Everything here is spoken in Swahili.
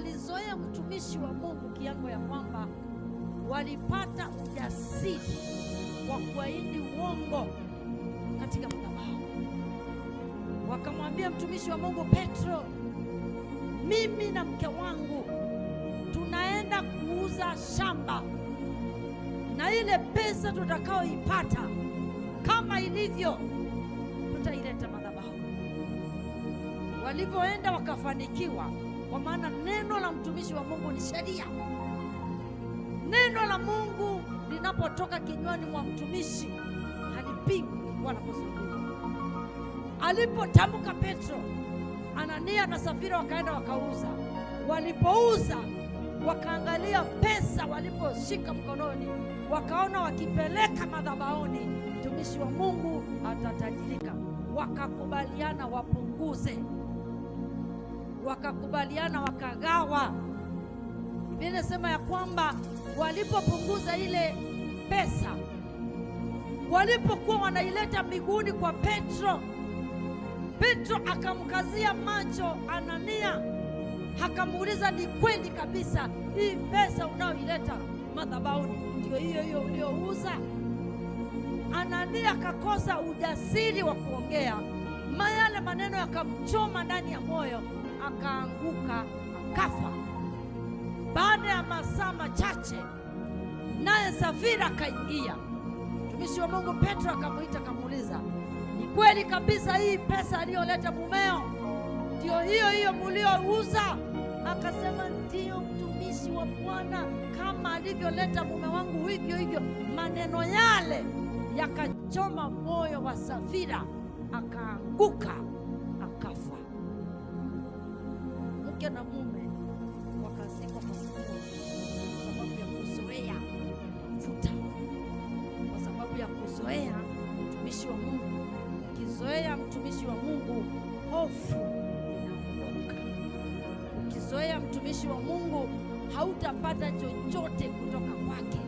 walizoea mtumishi wa Mungu kiango ya kwamba walipata ujasiri wa kuahidi uongo katika madhabahu. Wakamwambia mtumishi wa Mungu Petro, mimi na mke wangu tunaenda kuuza shamba, na ile pesa tutakaoipata kama ilivyo tutaileta madhabahu. Walivyoenda wakafanikiwa, kwa maana neno la mtumishi wa Mungu ni sheria. Neno la Mungu linapotoka kinywani mwa mtumishi halipingwi wala kuzuiliwa. Alipotamka Petro, Anania na Safira wakaenda wakauza. Walipouza wakaangalia pesa, waliposhika mkononi wakaona wakipeleka madhabahuni mtumishi wa Mungu atatajirika. Wakakubaliana wapunguze, wakakubaliana wakagawa. Biblia inasema ya kwamba walipopunguza ile pesa, walipokuwa wanaileta miguuni kwa Petro, Petro akamkazia macho Anania, akamuuliza, ni kweli kabisa hii pesa unaoileta madhabahuni ndio hiyo hiyo uliouza? Anania akakosa ujasiri wa kuongea, yale maneno yakamchoma ndani ya moyo, akaanguka akafa. Baada ya masaa machache, naye Safira akaingia. Mtumishi wa Mungu Petro akamuita, akamuuliza, ni kweli kabisa hii pesa aliyoleta mumeo ndio hiyo hiyo mliouza? Akasema, ndio mtumishi wa Bwana, kama alivyoleta mume wangu hivyo hivyo. Maneno yale yakachoma moyo wa Safira, akaanguka akafa. Mke na mume wakazikwa kwa sababu ya kuzoea futa, kwa sababu ya kuzoea mtumishi wa Mungu. Ukizoea mtumishi wa Mungu, hofu inaondoka. Ukizoea mtumishi wa Mungu, hautapata chochote kutoka kwake.